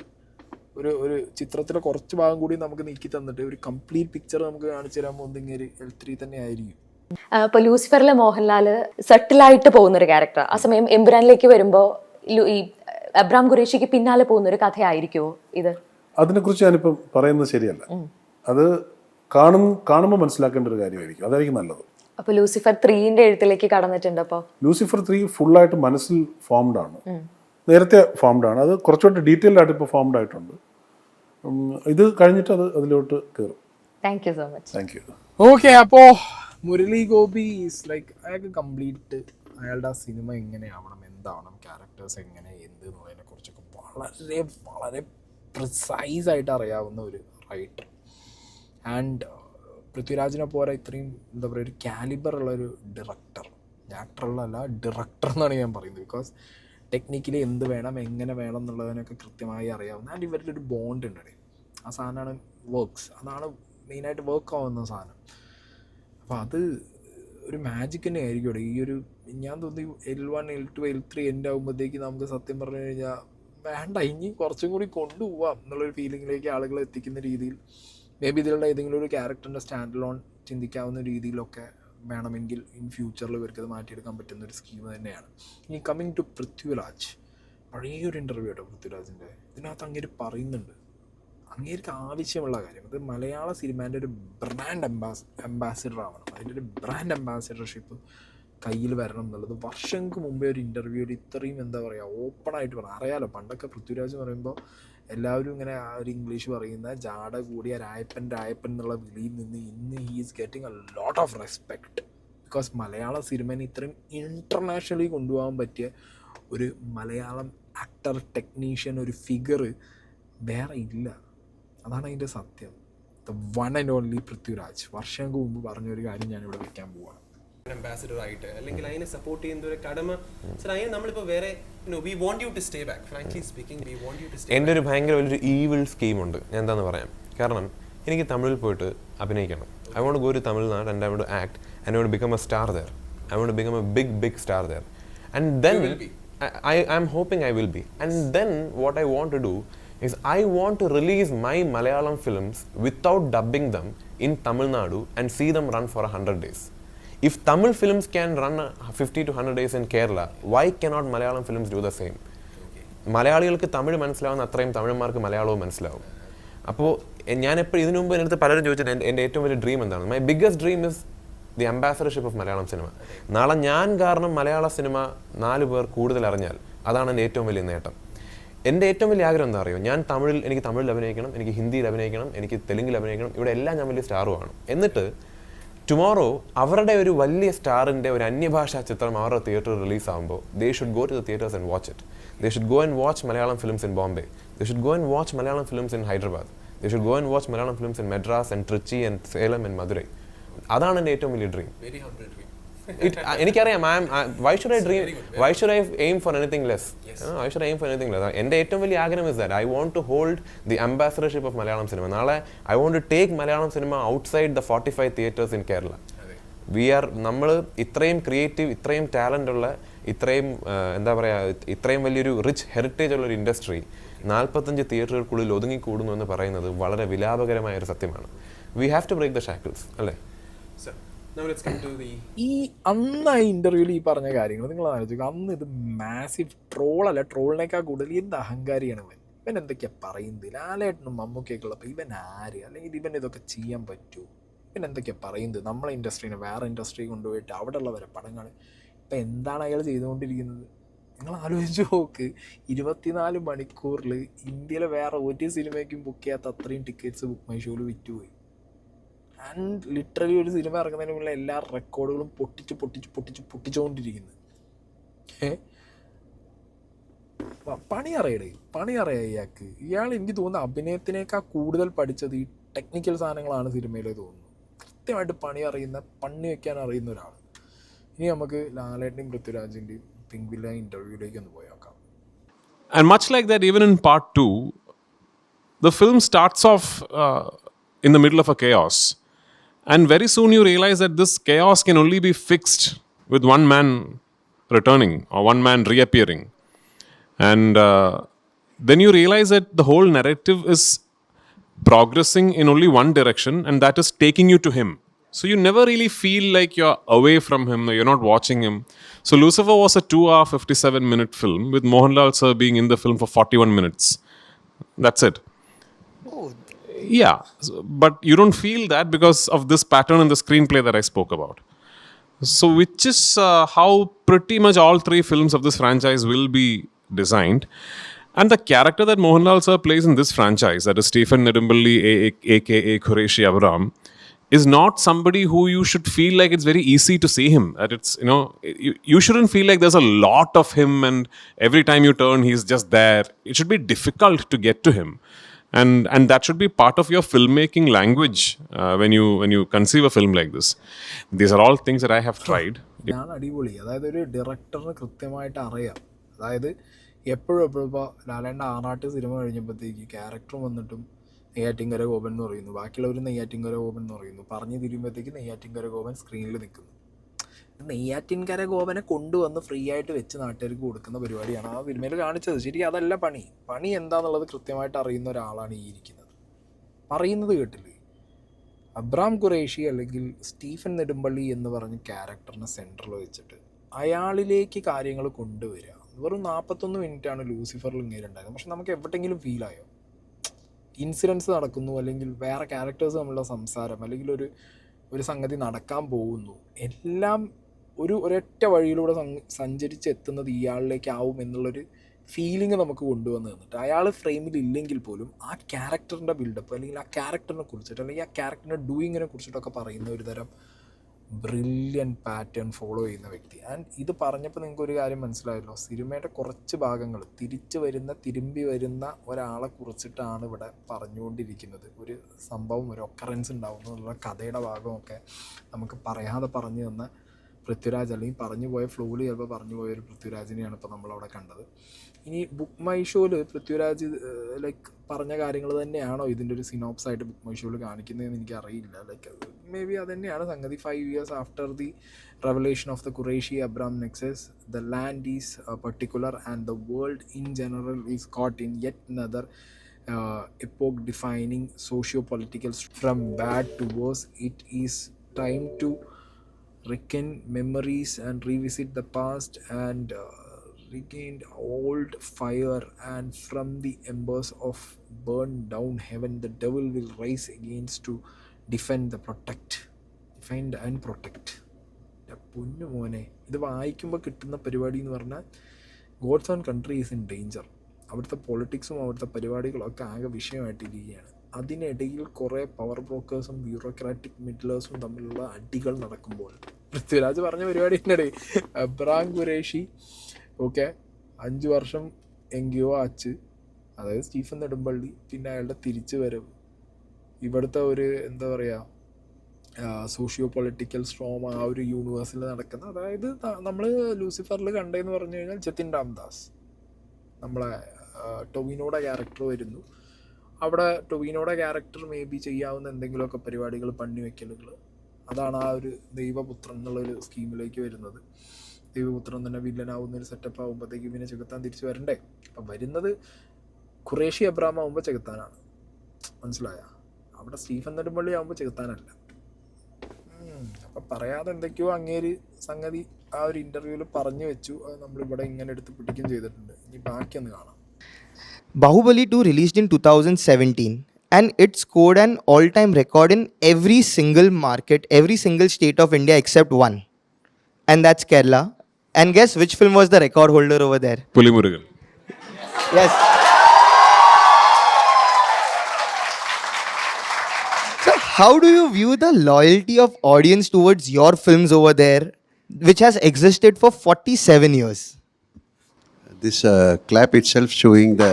ഒരു ചിത്രത്തിലെ കുറച്ച് ഭാഗം കൂടി നമുക്ക് നീക്കി തന്നിട്ട് ഒരു കംപ്ലീറ്റ് പിക്ചർ നമുക്ക് കാണിച്ചു തരാൻ പോകുന്നെങ്കിൽ L3 തന്നെ ആയിരിക്കും. ഇപ്പൊ ലൂസിഫറിലെ മോഹൻലാൽ സെറ്റിലായിട്ട് പോകുന്ന ഒരു ക്യാരക്ടർ, ആ സമയം എമ്പുരാനിലേക്ക് വരുമ്പോൾ ഈ എബ്രാം ഖുറേഷിക്ക് പിന്നാലെ പോകുന്ന ഒരു കഥയായിരിക്കുമോ ഇത്? അതിനെക്കുറിച്ച് ഞാനിപ്പം പറയുന്നത് ശരിയല്ല. അത് കാണുമ്പോൾ മനസ്സിലാക്കേണ്ട ഒരു കാര്യമായിരിക്കും, അതായിരിക്കും നല്ലത്. അപ്പൊ ലൂസിഫർ 3ന്റെ എഴുത്തിലേക്ക് കടന്നിട്ടുണ്ട്. അപ്പോൾ ലൂസിഫർ 3 ഫുള്ളായിട്ട് മനസ്സിൽ ഫോംഡ് ആണ്, നേരത്തെ ഫോംഡ് ആണ്. അത് കുറച്ചുകൂടി ഡീറ്റെയിൽഡ് ആയിട്ട് ഇപ്പോൾ ഫോംഡ് ആയിട്ടുണ്ട്. ഇത് കഴിഞ്ഞിട്ട് അതിലോട്ട് കയറും. Thank you so much. Thank you. Okay, അപ്പോൾ മുരളി ഗോപി ഈസ് ലൈക്ക് അയാൾക്ക് കംപ്ലീറ്റ് അയാളുടെ ആ സിനിമ എങ്ങനെയാവണം, എന്താവണം, ക്യാരക്ടേഴ്സ് എങ്ങനെ, എന്ത് എന്നുള്ളതിനെ കുറിച്ചൊക്കെ വളരെ വളരെ പ്രിസൈസായിട്ട് അറിയാവുന്ന ഒരു റൈറ്റർ. ആൻഡ് പൃഥ്വിരാജിനെ പോലെ ഇത്രയും എന്താ പറയുക ഒരു കാലിബർ ഉള്ളൊരു ഡയറക്ടർ, ആക്ടറുള്ളതല്ല ഡയറക്ടർ എന്നാണ് ഞാൻ പറയുന്നത്. ബിക്കോസ് ടെക്നിക്കലി എന്ത് വേണം എങ്ങനെ വേണം എന്നുള്ളതിനൊക്കെ കൃത്യമായി അറിയാവുന്ന. ആൻഡ് ഇവരുടെ ഒരു ബോണ്ട് ഉണ്ട്, ആ സാധനമാണ് വർക്ക്സ്, അതാണ് മെയിനായിട്ട് വർക്ക് ആവുന്ന സാധനം. അപ്പോൾ അത് ഒരു മാജിക് തന്നെ ആയിരിക്കും ഇവിടെ. ഈ ഒരു ഞാൻ തോന്നി L1 L2 L3 എൻ്റെ ആകുമ്പോഴത്തേക്ക് നമുക്ക് സത്യം പറഞ്ഞു കഴിഞ്ഞാൽ വേണ്ട ഇനി കുറച്ചും കൂടി കൊണ്ടുപോവാം എന്നുള്ളൊരു ഫീലിങ്ങിലേക്ക് ആളുകളെ എത്തിക്കുന്ന രീതിയിൽ മേ ബി ഇതിലുള്ള ഏതെങ്കിലും ഒരു ക്യാരക്ടറിൻ്റെ സ്റ്റാൻഡ് ലോൺ ചിന്തിക്കാവുന്ന രീതിയിലൊക്കെ വേണമെങ്കിൽ ഇൻ ഫ്യൂച്ചറിൽ ഇവർക്ക് അത് മാറ്റിയെടുക്കാൻ പറ്റുന്ന ഒരു സ്കീം തന്നെയാണ്. ഇനി കമ്മിങ് ടു പൃഥ്വിരാജ്, പഴയൊരു ഇൻ്റർവ്യൂ കേട്ടോ പൃഥ്വിരാജിൻ്റെ. ഇതിനകത്ത് അങ്ങേര് പറയുന്നുണ്ട് അങ്ങേർക്ക് ആവശ്യമുള്ള കാര്യം, അത് മലയാള സിനിമേൻ്റെ ഒരു ബ്രാൻഡ് അംബാസിഡർ ആവണം, അതിൻ്റെ ഒരു ബ്രാൻഡ് അംബാസിഡർഷിപ്പ് കയ്യിൽ വരണം എന്നുള്ളത് വർഷങ്ങൾക്ക് മുമ്പേ ഒരു ഇൻ്റർവ്യൂവിൽ ഇത്രയും എന്താ പറയുക ഓപ്പണായിട്ട് പറഞ്ഞു. അറിയാലോ പണ്ടൊക്കെ പൃഥ്വിരാജ് പറയുമ്പോൾ എല്ലാവരും ഇങ്ങനെ ആ ഒരു ഇംഗ്ലീഷ് പറയുന്ന ജാട കൂടിയ രായപ്പൻ എന്നുള്ള വിളിയിൽ നിന്ന് ഇന്ന് he is getting a lot of respect. Because മലയാള സിനിമേനെ ഇത്രയും ഇൻ്റർനാഷണലി കൊണ്ടുപോകാൻ പറ്റിയ ഒരു മലയാളം ആക്ടർ ടെക്നീഷ്യൻ ഒരു ഫിഗർ വേറെ ഇല്ല. അതാണ് അതിൻ്റെ സത്യം. The one and only Prithviraj വർഷങ്ങൾക്ക് മുമ്പ് പറഞ്ഞൊരു കാര്യം ഞാനിവിടെ വെക്കാൻ പോവാണ്. ambassador ആയിട്ട് അല്ലെങ്കിൽ അതിനെ സപ്പോർട്ട് ചെയ്യുന്ന ഒരു കടമ അതിന് നമ്മളിപ്പോൾ വേറെ we want you to stay back, frankly speaking we want you to stay. എൻ്റെ ഒരു ഭയങ്കര വലിയൊരു ഈവിൾ സ്കീമുണ്ട്, ഞാൻ എന്താണെന്ന് പറയാം. കാരണം എനിക്ക് തമിഴിൽ പോയിട്ട് അഭിനയിക്കണം. I want go to Tamil Nadu and I want act and I want become a star there. I want become a big star there and then I am hoping I will be. And then what I want to do is I want to release my Malayalam films without dubbing them in Tamil Nadu and see them run for 100 days. If Tamil films can run 50 to 100 days in Kerala, why cannot Malayalam films do the same? മലയാളികൾക്ക് തമിഴ് മനസ്സിലാവുന്ന അത്രയും തമിഴന്മാർക്ക് മലയാളവും മനസ്സിലാവും. അപ്പോൾ ഞാനെപ്പോൾ ഇതിനു മുമ്പ് എൻ്റെ അടുത്ത് പലരും ചോദിച്ചിട്ട് എൻ്റെ ഏറ്റവും വലിയ ഡ്രീം എന്താണ്? My biggest dream is the ambassadorship of Malayalam cinema. നാളെ ഞാൻ കാരണം മലയാള സിനിമ 4 പേർ കൂടുതൽ അറിഞ്ഞാൽ അതാണ് എൻ്റെ ഏറ്റവും വലിയ നേട്ടം. എൻ്റെ ഏറ്റവും വലിയ ആഗ്രഹം എന്താ അറിയോ? എനിക്ക് തമിഴിൽ അഭിനയിക്കണം, എനിക്ക് ഹിന്ദിയിൽ അഭിനയിക്കണം, എനിക്ക് തെലുങ്കിൽ അഭിനയിക്കണം, ഇവിടെ എല്ലാം ഞാൻ വലിയ സ്റ്റാറുമാണ്. എന്നിട്ട് ടുമോറോ അവരുടെ ഒരു വലിയ സ്റ്റാറിൻ്റെ ഒരു അന്യഭാഷാ ചിത്രം അവരുടെ തിയേറ്ററിൽ റിലീസ് ആകുമ്പോൾ they should go to the theatres and watch it. They should go and watch Malayalam films in Bombay. They should go and watch Malayalam films in Hyderabad. They should go and watch Malayalam films in Madras and Trichy and Salem and Madurai. അതാണ് എൻ്റെ ഏറ്റവും വലിയ ഡ്രീം. എനിക്കറിയാം. Why should I dream? Why should I aim for anything less? Why should I aim for anything less? എൻ്റെ ഏറ്റവും വലിയ ആഗ്രഹം is that I want to hold the ambassadorship of Malayalam cinema. നാളെ I want to take Malayalam cinema outside the 45 theatres in Kerala. നമ്മൾ ഇത്രയും ക്രിയേറ്റീവ്, ഇത്രയും ടാലൻ്റ് ഉള്ള, ഇത്രയും എന്താ പറയുക, ഇത്രയും വലിയൊരു റിച്ച് ഹെറിറ്റേജ് ഉള്ളൊരു ഇൻഡസ്ട്രി 45 തിയേറ്ററുകൾക്കുള്ളിൽ ഒതുങ്ങിക്കൂടുന്നു എന്ന് പറയുന്നത് വളരെ വിലാപകരമായ ഒരു സത്യമാണ്. We have to break the shackles അല്ലേ? ഈ അന്ന് ആ ഇൻ്റർവ്യൂവിൽ ഈ പറഞ്ഞ കാര്യങ്ങൾ നിങ്ങൾ ആലോചിക്കുക. അന്ന് ഇത് മാസീവ് ട്രോളല്ല, ട്രോളിനേക്കാൾ കൂടുതൽ എന്ത് അഹങ്കാരിയാണ് ഇവൻ എന്തൊക്കെയാണ് പറയുന്നത്. ലാലേട്ടനും മമ്മൂക്കൊക്കെ ഉള്ളപ്പോൾ ഇവൻ ആര്, അല്ലെങ്കിൽ ഇവൻ ഇതൊക്കെ ചെയ്യാൻ പറ്റുമോ, ഇവൻ എന്തൊക്കെയാണ് പറയുന്നത്. നമ്മളെ ഇൻഡസ്ട്രീനെ വേറെ ഇൻഡസ്ട്രി കൊണ്ടുപോയിട്ട് അവിടെ ഉള്ളവരെ പടങ്ങൾ ഇപ്പം എന്താണ് അയാൾ ചെയ്തുകൊണ്ടിരിക്കുന്നത്. നിങ്ങൾ ആലോചിച്ച് നോക്ക്. 24 മണിക്കൂറിൽ ഇന്ത്യയിലെ വേറെ ഒരു സിനിമയ്ക്കും ബുക്ക് ചെയ്യാത്ത അത്രയും ടിക്കറ്റ്സ് ബുക്ക് മൈ ഷോയിൽ വിറ്റുപോയി. ആൻഡ് ലിറ്ററലി ഒരു സിനിമ ഇറങ്ങുന്നതിന് മുന്നേ എല്ലാ റെക്കോർഡുകളും പൊട്ടിച്ചുകൊണ്ടിരിക്കുന്നത്. പണി അറിയാം ഇയാൾക്ക്. ഇയാൾ എനിക്ക് തോന്നുന്നു അഭിനയത്തിനേക്കാൾ കൂടുതൽ പഠിച്ചത് ഈ ടെക്നിക്കൽ സാധനങ്ങളാണ് സിനിമയിലെ തോന്നുന്നു. കൃത്യമായിട്ട് പണി വയ്ക്കാൻ അറിയുന്ന ഒരാൾ. ഇനി നമുക്ക് ലാലേട്ടൻ്റെയും പൃഥ്വിരാജിൻ്റെയും പിങ്ക് വില്ല ഇൻ്റർവ്യൂയിലേക്ക് ഒന്ന് പോയി നോക്കാം. And much like that, even in part 2, the film starts off in the middle of a chaos. And very soon you realize that this chaos can only be fixed with one man returning or one man reappearing. And then you realize that the whole narrative is progressing in only one direction, and that is taking you to him. So you never really feel like you're away from him, or you're not watching him. So Lucifer was a 2-hour, 57-minute film with Mohanlal sir being in the film for 41 minutes. That's it. Yeah, but you don't feel that because of this pattern in the screenplay that I spoke about. So which is how pretty much all three films of this franchise will be designed. And the character that Mohanlal sir plays in this franchise, that is Stephen Nedumballi, aka Qureshi Abraham, is not somebody who you should feel like it's very easy to see him. That it's, you shouldn't feel like there's a lot of him and every time you turn he's just there. It should be difficult to get to him. And that should be part of your filmmaking language when you conceive a film like this. These are all things that I have tried. ഇതാണ് അടിപൊളി. അതായത് ഒരു ഡയറക്ടറിന് കൃത്യമായിട്ട് അറിയാം. അതായത് എപ്പോഴും ഇപ്പോൾ ലാലേണ്ട ആറാട്ട് സിനിമ കഴിഞ്ഞപ്പോഴത്തേക്ക് ക്യാരക്ടർ വന്നിട്ടും നെയ്യാറ്റിൻകര ഗോപൻ എന്ന് പറയുന്നു, ബാക്കിയുള്ളവർ നെയ്യാറ്റിൻകര ഗോപൻ എന്ന് പറയുന്നു, പറഞ്ഞു തിരിയുമ്പോഴത്തേക്ക് നെയ്യാറ്റിൻകര ഗോപൻ സ്ക്രീനിൽ നിൽക്കുന്നു. നെയ്യാറ്റിൻകര ഗോപനെ കൊണ്ടുവന്ന് ഫ്രീ ആയിട്ട് വെച്ച് നാട്ടുകാർക്ക് കൊടുക്കുന്ന പരിപാടിയാണ് ആ സിനിമയിൽ കാണിച്ചത്. ശരിക്കും അതല്ല പണി എന്താണെന്നുള്ളത് കൃത്യമായിട്ട് അറിയുന്ന ഒരാളാണ് ഈ ഇരിക്കുന്നത്. പറയുന്നത് കേട്ടില്ലേ, അബ്രാം ഖുറേഷി അല്ലെങ്കിൽ സ്റ്റീഫൻ നെടുമ്പള്ളി എന്ന് പറഞ്ഞ ക്യാരക്ടറിനെ സെൻറ്ററിൽ വെച്ചിട്ട് അയാളിലേക്ക് കാര്യങ്ങൾ കൊണ്ടുവരിക. വെറും 41 മിനിറ്റാണ് ലൂസിഫറിൽ ഇങ്ങനെയുണ്ടായിരുന്നത്. പക്ഷെ നമുക്ക് എവിടെയെങ്കിലും ഫീലായോ? ഇൻസിഡൻസ് നടക്കുന്നു, അല്ലെങ്കിൽ വേറെ ക്യാരക്ടേഴ്സ് തമ്മിലുള്ള സംസാരം, അല്ലെങ്കിൽ ഒരു സംഗതി നടക്കാൻ പോകുന്നു, എല്ലാം ഒരൊറ്റ വഴിയിലൂടെ സഞ്ചരിച്ച് എത്തുന്നത് ഇയാളിലേക്കാവും എന്നുള്ളൊരു ഫീലിംഗ് നമുക്ക് കൊണ്ടുവന്ന് തന്നിട്ട് അയാൾ ഫ്രെയിമിൽ ഇല്ലെങ്കിൽ പോലും ആ ക്യാരക്ടറിൻ്റെ ബിൽഡപ്പ് അല്ലെങ്കിൽ ആ ക്യാരക്ടറിനെ കുറിച്ചിട്ട് അല്ലെങ്കിൽ ആ ക്യാരക്ടറിൻ്റെ ഡൂയിങ്ങിനെ കുറിച്ചിട്ടൊക്കെ പറയുന്ന ഒരു തരം ബ്രില്യൻ പാറ്റേൺ ഫോളോ ചെയ്യുന്ന വ്യക്തി. ആൻഡ് ഇത് പറഞ്ഞപ്പോൾ നിങ്ങൾക്ക് ഒരു കാര്യം മനസ്സിലായല്ലോ, സിനിമയുടെ കുറച്ച് ഭാഗങ്ങൾ തിരുമ്പി വരുന്ന ഒരാളെ കുറിച്ചിട്ടാണ് ഇവിടെ പറഞ്ഞുകൊണ്ടിരിക്കുന്നത്. ഒരു സംഭവം, ഒരു ഒക്കറൻസ് ഉണ്ടാവുന്നു എന്നുള്ള കഥയുടെ ഭാഗമൊക്കെ നമുക്ക് പറയാതെ പറഞ്ഞു തന്ന പൃഥ്വിരാജ്, അല്ലെങ്കിൽ പറഞ്ഞു പോയ ഫ്ലോയിൽ ചിലപ്പോൾ പറഞ്ഞു പോയ ഒരു പൃഥ്വിരാജിനെയാണ് ഇപ്പോൾ നമ്മളവിടെ കണ്ടത്. ഇനി ബുക്ക് മൈ ഷോയിൽ പൃഥ്വിരാജ് ലൈക്ക് പറഞ്ഞ കാര്യങ്ങൾ തന്നെയാണോ ഇതിൻ്റെ ഒരു സിനോപ്സ് ആയിട്ട് ബുക്ക് മൈ ഷോയിൽ കാണിക്കുന്നതെന്ന് എനിക്കറിയില്ല. ലൈക്ക് മേ ബി അത് തന്നെയാണ് സംഗതി. 5 years after the revelation of the Qureshi Abraham nexus, the land is particular and the world in general is caught in yet another epoch-defining socio-political from bad to worse. It is time to reckon memories and revisit the past and regained old fire, and from the embers of burned down heaven the devil will rise against to defend and protect. പൊന്നു മോനെ, ഇത് വായിക്കുമ്പോൾ കിട്ടുന്ന പരിപാടി എന്ന് പറഞ്ഞാൽ God's own country is in danger. അവിടുത്തെ പൊളിറ്റിക്സും അവിടുത്തെ പരിപാടികളൊക്കെ ആകെ വിഷയമായിട്ടിരിക്കുകയാണ്. അതിനിടയിൽ കുറേ പവർ ബ്രോക്കേഴ്സും ബ്യൂറോക്രാറ്റിക് മിഡിലേഴ്സും തമ്മിലുള്ള അടികൾ നടക്കുമ്പോൾ പൃഥ്വിരാജ് പറഞ്ഞ പരിപാടി തന്നെ അബ്രാം ഖുറേഷി 5 വർഷം എങ്കിയോ ആച്ച്, അതായത് സ്റ്റീഫൻ നെടുമ്പള്ളി, പിന്നെ അയാളുടെ തിരിച്ചു വരവ്, ഇവിടുത്തെ ഒരു എന്താ പറയുക സോഷ്യോ പൊളിറ്റിക്കൽ സ്ട്രോം ആ ഒരു യൂണിവേഴ്സിൽ നടക്കുന്ന, അതായത് നമ്മൾ ലൂസിഫറിൽ കണ്ടതെന്ന് പറഞ്ഞു കഴിഞ്ഞാൽ ജതിൻ രാംദാസ്, നമ്മളെ ടൊവിനോയുടെ ക്യാരക്ടർ വരുന്നു. അവിടെ ടൊവിനോയുടെ ക്യാരക്ടർ മേ ബി ചെയ്യാവുന്ന എന്തെങ്കിലുമൊക്കെ പരിപാടികൾ, പണിവെക്കലുകൾ, അതാണ് ആ ഒരു ദൈവപുത്രൻ എന്നുള്ളൊരു സ്കീമിലേക്ക് വരുന്നത്. ദൈവപുത്രൻ തന്നെ വില്ലനാവുന്നൊരു സെറ്റപ്പ് ആകുമ്പോഴത്തേക്ക് പിന്നെ ചെകുത്താൻ തിരിച്ചു വരണ്ടേ. അപ്പം വരുന്നത് ഖുറേഷി അബ്രാം ആകുമ്പോൾ ചെകുത്താനാണ്, മനസ്സിലായ? അവിടെ സ്റ്റീഫൻ നെടുമ്പള്ളി ആകുമ്പോൾ ചെകുത്താനല്ല. അപ്പം പറയാതെ എന്തൊക്കെയോ അങ്ങേര് സംഗതി ആ ഒരു ഇൻ്റർവ്യൂവിൽ പറഞ്ഞു വെച്ചു. അത് നമ്മളിവിടെ ഇങ്ങനെ എടുത്ത് പിടിക്കുകയും ചെയ്തിട്ടുണ്ട്. ഇനി ബാക്കിയൊന്ന് കാണാം. Bahubali 2 released in 2017 and it scored an all-time record in every single market, every single state of India except one. And that's Kerala. And guess which film was the record holder over there? Pulimurugan. Yes. So how do you view the loyalty of audience towards your films over there, which has existed for 47 years? This clap itself showing the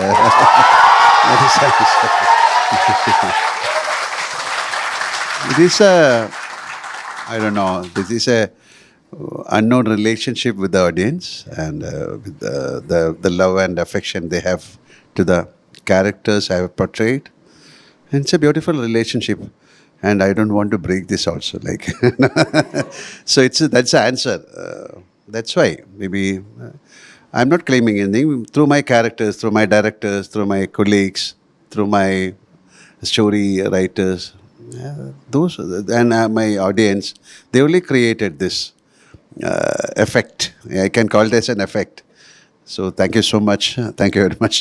it is a, I don't know, this is a unknown relationship with the audience and with the love and affection they have to the characters I have portrayed. And it's a beautiful relationship. And I don't want to break this also. Like, so that's the answer. That's why maybe I'm not claiming anything. Through my characters, through my directors, through my colleagues, through my story writers, those and my audience, they only created this effect. I can call it as an effect. So thank you so much. Thank you very much.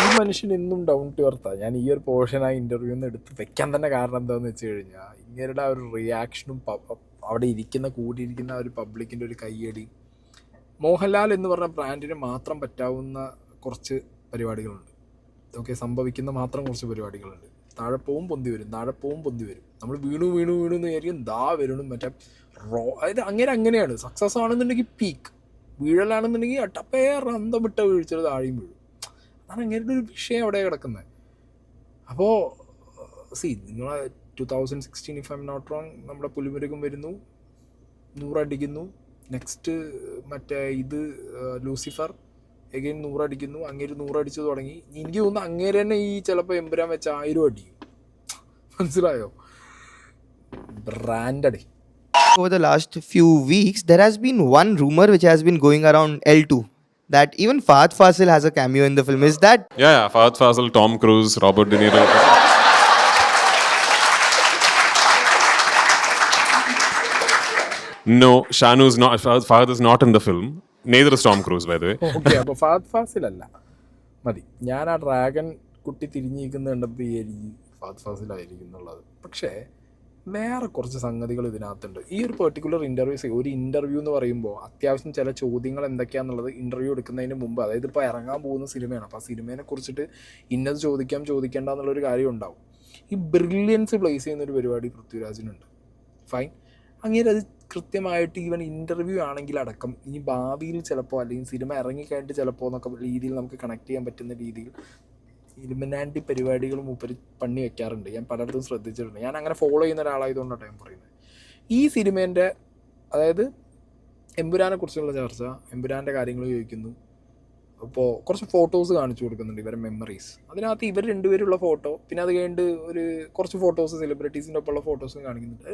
ഈ മനുഷ്യൻ ഇന്നും ഡൗൺ ടു എർത്താണ്. ഞാൻ ഈ ഒരു പോർഷൻ ആ ഇൻ്റർവ്യൂവിൽ നിന്ന് എടുത്ത് വെക്കാൻ തന്നെ കാരണം എന്താണെന്ന് വെച്ച് കഴിഞ്ഞാൽ ഇങ്ങനെയുടെ ആ ഒരു റിയാക്ഷനും അവിടെ കൂടിയിരിക്കുന്ന ആ ഒരു പബ്ലിക്കിൻ്റെ ഒരു കയ്യടി. മോഹൻലാൽ എന്ന് പറഞ്ഞ ബ്രാൻഡിന് മാത്രം പറ്റാവുന്ന കുറച്ച് പരിപാടികളുണ്ട്. ഓക്കെ, സംഭവിക്കുന്ന മാത്രം കുറച്ച് പരിപാടികളുണ്ട്. താഴെ പോവും പൊന്തി വരും, താഴെ പോവും പൊന്തി വരും. നമ്മൾ വീണു എന്ന് വിചാരിക്കും, വരണം മറ്റേ അതായത് അങ്ങനെയാണ്. സക്സസ് ആണെന്നുണ്ടെങ്കിൽ പീക്ക്, വീഴലാണെന്നുണ്ടെങ്കിൽ അട്ടപ്പേറെ അന്തം വിട്ട വീഴ്ചകൾ താഴെയും വീഴും. അതാണ് അങ്ങനത്തെ ഒരു വിഷയം അവിടെ കിടക്കുന്നത്. അപ്പോൾ നിങ്ങൾ 2016 if I'm not wrong നമ്മുടെ പുലിമുരുകൻ വരുന്നു, 100 അടിക്കുന്നു. നെക്സ്റ്റ് മറ്റേ ലൂസിഫർ എഗെയിൻ 100 അടിക്കുന്നു. അങ്ങേര് 100 അടിച്ചു തുടങ്ങി. എനിക്ക് തോന്നുന്നു അങ്ങേര് തന്നെ ഈ ചിലപ്പോൾ എമ്പുരാൻ വെച്ച 1000 അടിക്കും. മനസ്സിലായോ? ബ്രാൻഡടി. Over the last few weeks, there has been one rumor which has been going around L2 that even Fahad Fasil has a cameo in the film. Is that? Yeah, Fahad Fasil, Tom Cruise, Robert De Niro. No, Shanu is not. Fahad is not in the film. Neither is Tom Cruise, by the way. Okay, അപ്പോൾ ഫഹദ് ഫാസിലല്ല മതി. ഞാൻ ആ ഡ്രാഗൺ കുട്ടി തിരിഞ്ഞിരിക്കുന്ന കണ്ടപ്പോൾ ഫഹദ് ഫാസിലായിരിക്കും എന്നുള്ളത്. പക്ഷേ വേറെ കുറച്ച് സംഗതികൾ ഇതിനകത്തുണ്ട്. ഈ ഒരു പെർട്ടിക്കുലർ ഒരു ഇൻ്റർവ്യൂ എന്ന് പറയുമ്പോൾ അത്യാവശ്യം ചില ചോദ്യങ്ങൾ എന്തൊക്കെയാണെന്നുള്ളത് ഇൻ്റർവ്യൂ എടുക്കുന്നതിന് മുമ്പ്, അതായത് ഇപ്പോൾ ഇറങ്ങാൻ പോകുന്ന സിനിമയാണ്, അപ്പോൾ ആ സിനിമയെ കുറിച്ചിട്ട് ഇന്നത് ചോദിക്കേണ്ട എന്നുള്ളൊരു കാര്യം ഉണ്ടാവും. ഈ ബ്രില്യൻസ് പ്ലേസ് ചെയ്യുന്നൊരു പരിപാടി പൃഥ്വിരാജിനുണ്ട്. ഫൈൻ, അങ്ങനെ അത് കൃത്യമായിട്ട് ഈവൻ ഇൻ്റർവ്യൂ ആണെങ്കിൽ അടക്കം ഇനി ഭാവിയിൽ ചിലപ്പോൾ അല്ലെങ്കിൽ സിനിമ ഇറങ്ങിക്കഴിഞ്ഞിട്ട് ചിലപ്പോൾ എന്നൊക്കെ രീതിയിൽ നമുക്ക് കണക്ട് ചെയ്യാൻ പറ്റുന്ന രീതിയിൽ ഇലുമിനാറ്റി പരിപാടികൾ മൂപ്പര് പണി വെക്കാറുണ്ട്. ഞാൻ പലയിടത്തും ശ്രദ്ധിച്ചിട്ടുണ്ട്. ഞാൻ അങ്ങനെ ഫോളോ ചെയ്യുന്ന ഒരാളായതുകൊണ്ടാണ് ഞാൻ പറയുന്നത്. ഈ സിനിമേൻ്റെ അതായത് എമ്പുരാനെ കുറിച്ചുള്ള ചർച്ച, എമ്പുരാൻ്റെ കാര്യങ്ങൾ ചോദിക്കുന്നു. അപ്പോൾ കുറച്ച് ഫോട്ടോസ് കാണിച്ചു കൊടുക്കുന്നുണ്ട്, ഇവരുടെ മെമ്മറീസ്. അതിനകത്ത് ഇവർ രണ്ടുപേരുള്ള ഫോട്ടോ, പിന്നെ അത് കഴിഞ്ഞിട്ട് കുറച്ച് ഫോട്ടോസ് സെലിബ്രിറ്റീസിൻ്റെ ഒപ്പമുള്ള ഫോട്ടോസും കാണിക്കുന്നുണ്ട്.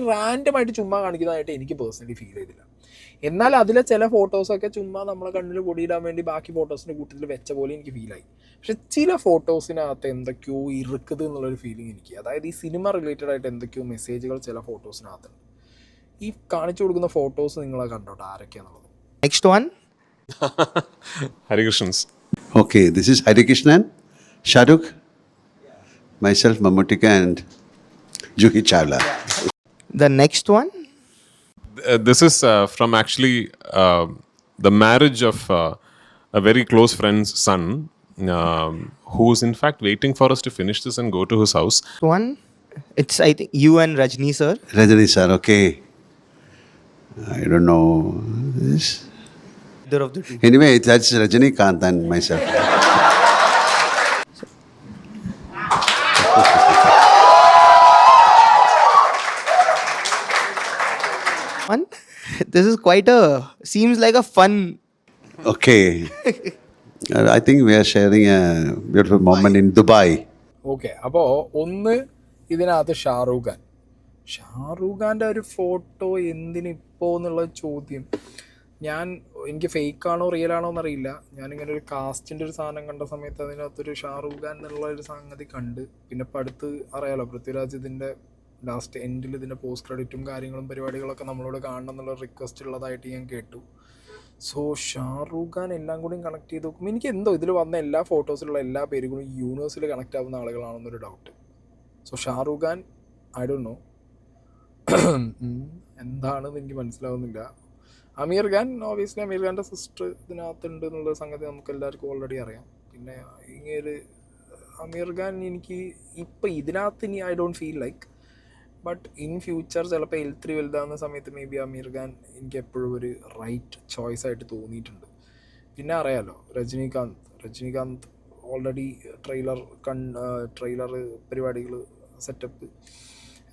റാൻഡമായിട്ട് ചുമ്മാ കാണിക്കുന്നതായിട്ട് എനിക്ക് പേഴ്സണലി ഫീൽ ചെയ്തില്ല. എന്നാൽ അതിലെ ചില ഫോട്ടോസൊക്കെ ചുമ്മാ നമ്മളെ കണ്ണിൽ പൊടിയിടാൻ വേണ്ടി ബാക്കി ഫോട്ടോസിൻ്റെ കൂട്ടത്തിൽ വെച്ച പോലെ എനിക്ക് ഫീലായി. പക്ഷെ ചില ഫോട്ടോസിനകത്ത് എന്തൊക്കെയോ ഇറുക്കത് എന്നുള്ളൊരു ഫീലിംഗ് എനിക്ക്, അതായത് ഈ സിനിമ റിലേറ്റഡ് ആയിട്ട് എന്തൊക്കെയോ മെസ്സേജുകൾ ചില ഫോട്ടോസിനകത്തുണ്ട്. ഈ കാണിച്ചു കൊടുക്കുന്ന ഫോട്ടോസ് നിങ്ങളെ കണ്ടോട്ടെ ആരൊക്കെയാണെന്നുള്ളത്. Next one. Hari Krishnans. Okay, this is Hari Krishnan, Shahrukh, myself, Mammootty, and Juhi Chawla. The next one. This is from actually the marriage of a very close friend's son, who's in fact waiting for us to finish this and go to his house. One. It's I think you and Rajni sir. Rajani sir, okay. I don't know this. Either of the two. Anyway, that's Rajinikanth and myself. One. This is quite seems like a fun. Okay. I think we are sharing a beautiful moment in Dubai. Okay, അപ്പോൾ ഒന്ന് ഇതിനകത്ത് ഷാറൂഖ് ഖാൻ്റെ ഒരു ഫോട്ടോ എന്തിനിപ്പോൾ എന്നുള്ള ചോദ്യം, എനിക്ക് ഫേക്കാണോ റിയലാണോ എന്നറിയില്ല. ഞാനിങ്ങനെ ഒരു കാസ്റ്റിൻ്റെ ഒരു സാധനം കണ്ട സമയത്ത് അതിനകത്തൊരു ഷാറൂഖ് ഖാൻ എന്നുള്ള ഒരു സംഗതി കണ്ട്, പിന്നെ ഇപ്പം അടുത്ത് അറിയാലോ പൃഥ്വിരാജ് ഇതിൻ്റെ ലാസ്റ്റ് എൻഡിൽ ഇതിൻ്റെ പോസ്റ്റ് ക്രെഡിറ്റും കാര്യങ്ങളും പരിപാടികളൊക്കെ നമ്മളോട് കാണണം എന്നുള്ള റിക്വസ്റ്റ് ഉള്ളതായിട്ട് ഞാൻ കേട്ടു. സോ ഷാറൂഖ് ഖാൻ എല്ലാം കൂടി കണക്ട് ചെയ്ത് നോക്കുമ്പോൾ എനിക്ക് എന്തോ ഇതിൽ വന്ന എല്ലാ ഫോട്ടോസിലുള്ള എല്ലാ പേരുകളും യൂണിവേഴ്സിൽ കണക്ട് ആവുന്ന ആളുകളാണെന്നൊരു doubt. So Shahrukh Khan I don't know എന്താണെന്ന് എനിക്ക് മനസ്സിലാവുന്നില്ല. അമീർ ഖാൻ ഓബിയസ്ലി അമീർ ഖാൻ്റെ സിസ്റ്റർ ഇതിനകത്തുണ്ട് എന്നുള്ള സംഗതി നമുക്ക് എല്ലാവർക്കും ഓൾറെഡി അറിയാം. പിന്നെ ഇങ്ങനെ അമീർ ഖാൻ എനിക്ക് ഇപ്പം ഇതിനകത്ത് ഇനി I don't feel like, but in future ചിലപ്പോൾ L3 വലുതാവുന്ന സമയത്ത് മേ ബി അമീർ ഖാൻ എനിക്ക് എപ്പോഴും ഒരു റൈറ്റ് ചോയ്സ് ആയിട്ട് തോന്നിയിട്ടുണ്ട്. പിന്നെ അറിയാലോ രജനീകാന്ത് ഓൾറെഡി ട്രെയിലർ പരിപാടികൾ സെറ്റപ്പ്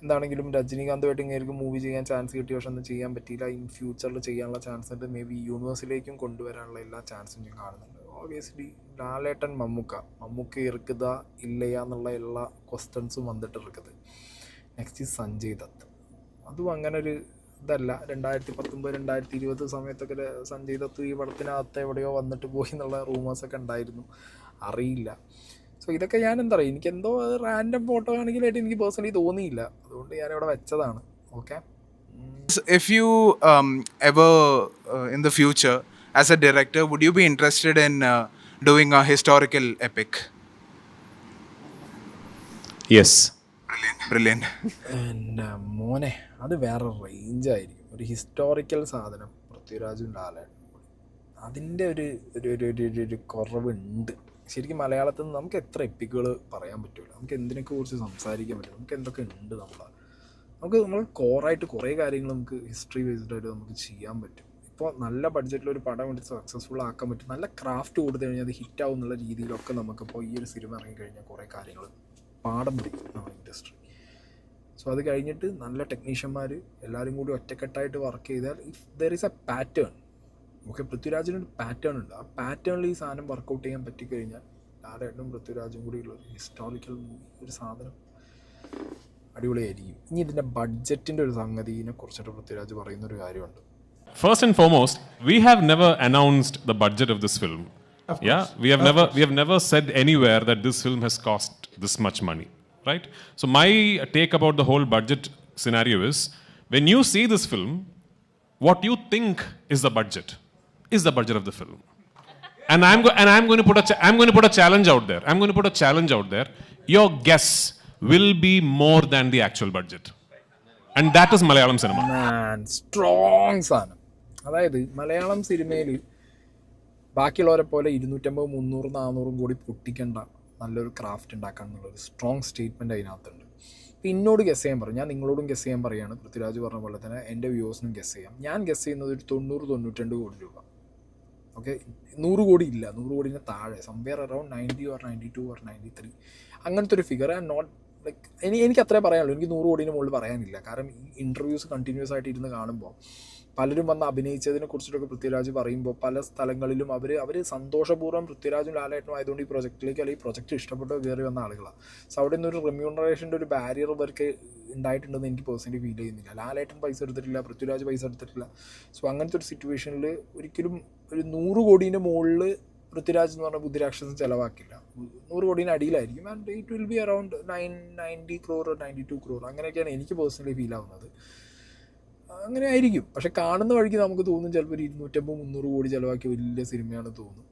എന്താണെങ്കിലും രജനീകാന്തുമായിട്ട് ഇങ്ങനെയൊരു മൂവി ചെയ്യാൻ ചാൻസ് കിട്ടിയ പക്ഷെ ഒന്നും ചെയ്യാൻ പറ്റിയില്ല. ഇൻ ഫ്യൂച്ചറിൽ ചെയ്യാനുള്ള ചാൻസ് ഉണ്ട്. മേ ബി യൂണിവേഴ്സിലേക്കും കൊണ്ടുവരാനുള്ള എല്ലാ ചാൻസും ഞാൻ കാണുന്നുണ്ട്. ഓബിയസ്ലി ലാലേട്ടൻ മമ്മൂക്ക ഇറുക്കുതാ ഇല്ലയാ എന്നുള്ള എല്ലാ ക്വസ്റ്റ്യൻസും വന്നിട്ട് ഇറുക്കുന്നത്. നെക്സ്റ്റ് സഞ്ജയ് ദത്ത്. അതും അങ്ങനെ ഒരു ഇതല്ല. 2019 2020 സമയത്തൊക്കെ സഞ്ജയ് ദത്ത് ഈ പടത്തിനകത്ത് എവിടെയോ വന്നിട്ട് പോയി എന്നുള്ള റൂമേഴ്സൊക്കെ ഉണ്ടായിരുന്നു, അറിയില്ല. സോ ഇതൊക്കെ ഞാൻ എന്താ പറയുക, എനിക്കെന്തോ റാൻഡം ഫോട്ടോ ആണെങ്കിലായിട്ട് എനിക്ക് പേഴ്സണലി തോന്നിയില്ല, അതുകൊണ്ട് ഞാനിവിടെ വെച്ചതാണ്. Okay. If you ever in the future, as a director, would you be interested in doing a historical epic? Yes. Brilliant. എൻ്റെ മോനെ, അത് വേറെ റേഞ്ചായിരിക്കും. ഒരു ഹിസ്റ്റോറിക്കൽ സാധനം പൃഥ്വിരാജും ലാലേട്ടനും കൂടി, അതിൻ്റെ ഒരു കുറവുണ്ട്. ശരിക്കും മലയാളത്തിൽ നിന്ന് നമുക്ക് എത്ര എപ്പിക്കുകൾ പറയാൻ പറ്റില്ല, നമുക്ക് എന്തിനൊക്കെ കുറിച്ച് സംസാരിക്കാൻ പറ്റും, നമുക്ക് എന്തൊക്കെ ഉണ്ട് നമ്മൾ കോറായിട്ട് കുറേ കാര്യങ്ങൾ നമുക്ക് ഹിസ്റ്ററി ബേസ്ഡായിട്ട് നമുക്ക് ചെയ്യാൻ പറ്റും. ഇപ്പോൾ നല്ല ബഡ്ജറ്റിലൊരു പടം വേണ്ടി സക്സസ്ഫുൾ ആക്കാൻ പറ്റും, നല്ല ക്രാഫ്റ്റ് കൊടുത്തു കഴിഞ്ഞാൽ അത് ഹിറ്റാവും എന്നുള്ള രീതിയിലൊക്കെ നമുക്കിപ്പോൾ ഈ ഒരു സിനിമ ഇറങ്ങിക്കഴിഞ്ഞാൽ കുറേ കാര്യങ്ങൾ പാഠം പിടിക്കും നമ്മുടെ ഇൻഡസ്ട്രി. സോ അത് കഴിഞ്ഞിട്ട് നല്ല ടെക്നീഷ്യന്മാർ എല്ലാവരും കൂടി ഒറ്റക്കെട്ടായിട്ട് വർക്ക് ചെയ്താൽ if there is a pattern, okay, പൃഥ്വിരാജിനൊരു പാറ്റേൺ ഉണ്ട്, ആ പാറ്റേണിൽ ഈ സാധനം വർക്കൗട്ട് ചെയ്യാൻ പറ്റിക്കഴിഞ്ഞാൽ ലാലേട്ടനും പൃഥ്വിരാജും കൂടിയുള്ള ഒരു ഹിസ്റ്റോറിക്കൽ മൂവി, ഒരു സാധനം അടിപൊളിയായിരിക്കും. ഇനി ഇതിൻ്റെ ബഡ്ജറ്റിൻ്റെ ഒരു സംഗതിനെ കുറിച്ചിട്ട് പൃഥ്വിരാജ് പറയുന്നൊരു കാര്യമുണ്ട്. First and foremost, we have never announced the budget of this film. Yeah, we have never said anywhere that this film has cost this much money, right? So my take about the whole budget scenario is, when you see this film, what you think is the budget of the film. And I'm going to put a challenge out there. Your guess will be more than the actual budget. And that is Malayalam cinema. Strong സാധനം. അതായത് മലയാളം സിനിമയിൽ ബാക്കിയുള്ളവരെ പോലെ 250, 300, 400 കോടി പൊട്ടിക്കേണ്ട നല്ലൊരു ക്രാഫ്റ്റ് ഉണ്ടാക്കാൻ എന്നുള്ളൊരു സ്ട്രോങ് സ്റ്റേറ്റ്മെൻറ്റ് അതിനകത്തുണ്ട്. ഇപ്പം എന്നോട് ഗസ് ചെയ്യാൻ പറയും, ഞാൻ നിങ്ങളോടും ഗസ് ചെയ്യാൻ പറയുകയാണ്. പൃഥ്വിരാജ് പറഞ്ഞ പോലെ തന്നെ എൻ്റെ വ്യൂവേഴ്സിനും ഗസ് ചെയ്യാം. ഞാൻ ഗസ് ചെയ്യുന്നത് ഒരു 90-92 കോടി രൂപ. ഓക്കെ, 100 കോടി ഇല്ല, 100 കോടിന് താഴെ, സംവെയർ അറൗണ്ട് 90 or 92 or 93, അങ്ങനത്തെ ഒരു ഫിഗർ. ആൻഡ് നോട്ട് ലൈക്ക് എനിക്ക് അത്രേ പറയാനുള്ളൂ, എനിക്ക് 100 കോടിന് മുകളിൽ പറയാനില്ല. കാരണം ഈ ഇൻ്റർവ്യൂസ് കണ്ടിന്യൂസ് ആയിട്ട് ഇരുന്ന് കാണുമ്പോൾ പലരും വന്ന് അഭിനയിച്ചതിനെ കുറിച്ചിട്ടൊക്കെ പൃഥ്വിരാജ് പറയുമ്പോൾ പല സ്ഥലങ്ങളിലും അവർ സന്തോഷപൂർവ്വം പൃഥ്വിരാജും ലാലേട്ടനും ആയതുകൊണ്ട് ഈ പ്രൊജക്റ്റിലേക്ക് അല്ലെങ്കിൽ ഈ പ്രൊജക്റ്റ് ഇഷ്ടപ്പെട്ട് കയറി വന്ന ആളുകളാണ്. സോ അവിടെ നിന്നൊരു റെമ്യൂണറേഷൻ്റെ ഒരു ബാരിയർ ഇവർക്ക് ഉണ്ടായിട്ടുണ്ടെന്ന് എനിക്ക് പേഴ്സണലി ഫീൽ ചെയ്യുന്നില്ല. ലാലേട്ടൻ പൈസ എടുത്തിട്ടില്ല, പൃഥ്വിരാജ് പൈസ എടുത്തിട്ടില്ല. സോ അങ്ങനത്തെ ഒരു സിറ്റുവേഷനിൽ ഒരിക്കലും ഒരു 100 കോടീൻ്റെ മുകളിൽ പൃഥ്വിരാജ് എന്ന് പറഞ്ഞ ബുദ്ധിരാക്ഷസം ചിലവാക്കില്ല. 100 കോടീന് അടിയിലായിരിക്കും. And it will be around 90 crore or 92 crore, അങ്ങനെയൊക്കെയാണ് എനിക്ക് പേഴ്സണലി ഫീൽ ആവുന്നത്. അങ്ങനെ ആയിരിക്കും. പക്ഷെ കാണുന്ന വഴിക്ക് നമുക്ക് തോന്നും ചിലപ്പോൾ 250-300 കോടി ചിലവാക്കിയ വലിയ സിനിമയാണ് തോന്നും.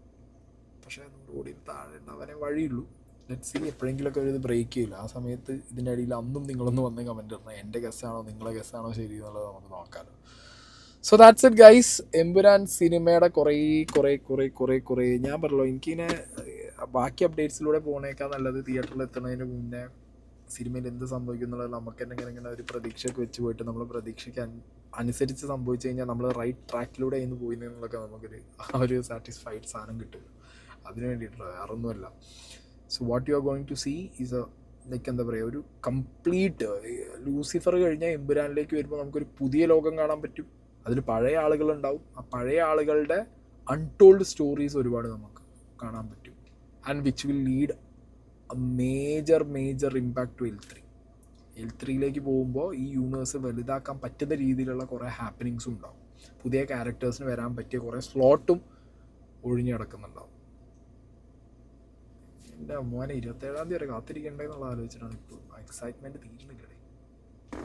പക്ഷേ 100 കോടി താഴെ ഉണ്ടാവാനേ വഴിയുള്ളൂ. ലെറ്റ് സീ, എപ്പോഴെങ്കിലുമൊക്കെ ഒരു ഇത് ബ്രേക്ക് ചെയ്യില്ല. ആ സമയത്ത് ഇതിൻ്റെ അടിയിൽ അന്നും നിങ്ങളൊന്ന് വന്ന് കമൻറ്റ് ഇടണം, എൻ്റെ ഗസ്സാണോ നിങ്ങളെ ഗസ്സാണോ ശരി എന്നുള്ളത് നമുക്ക് നോക്കാമല്ലോ. So that's it guys. Empuraan സിനിമയുടെ കുറേ ഞാൻ പറഞ്ഞല്ലോ, എനിക്കിങ്ങനെ ബാക്കി അപ്ഡേറ്റ്സിലൂടെ പോകണേക്കാൾ നല്ലത് തിയേറ്ററിൽ എത്തുന്നതിന് മുന്നേ സിനിമയിൽ എന്ത് സംഭവിക്കും എന്നുള്ളത് നമുക്ക് തന്നെ ഇങ്ങനെ ഒരു പ്രതീക്ഷയൊക്കെ വെച്ച് പോയിട്ട് നമ്മൾ പ്രതീക്ഷയ്ക്ക് അനുസരിച്ച് സംഭവിച്ചു കഴിഞ്ഞാൽ നമ്മൾ റൈറ്റ് ട്രാക്കിലൂടെ ഇന്ന് പോയി എന്നുള്ളതൊക്കെ നമുക്കൊരു സാറ്റിസ്ഫൈഡ് സാധനം കിട്ടും. അതിന് വേണ്ടിയിട്ടുള്ള വേറൊന്നുമല്ല. So what you are going to see is a like എന്താ പറയുക, ഒരു കംപ്ലീറ്റ് ലൂസിഫർ കഴിഞ്ഞാൽ എമ്പുരാനിലേക്ക് വരുമ്പോൾ നമുക്കൊരു പുതിയ ലോകം കാണാൻ പറ്റും. അതിൽ പഴയ ആളുകളുണ്ടാവും. ആ പഴയ ആളുകളുടെ അൺടോൾഡ് സ്റ്റോറീസ് ഒരുപാട് നമുക്ക് കാണാൻ പറ്റും. And which will lead a major impact to L3 പോകുമ്പോൾ ഈ യൂണിവേഴ്സ് വലുതാക്കാൻ പറ്റുന്ന രീതിയിലുള്ള കുറേ ഹാപ്പനിങ്സും ഉണ്ടാവും. പുതിയ ക്യാരക്ടേഴ്സിന് വരാൻ പറ്റിയ കുറേ സ്ലോട്ടും ഒഴിഞ്ഞു കിടക്കുന്നുണ്ടാവും. എൻ്റെ മോനെ 27-ാം തീയതി വരെ കാത്തിരിക്കേണ്ടതെന്നുള്ള ആലോചിച്ചിട്ടാണ് ഇപ്പോൾ എക്സൈറ്റ്മെൻറ്റ് തീരുന്നില്ല.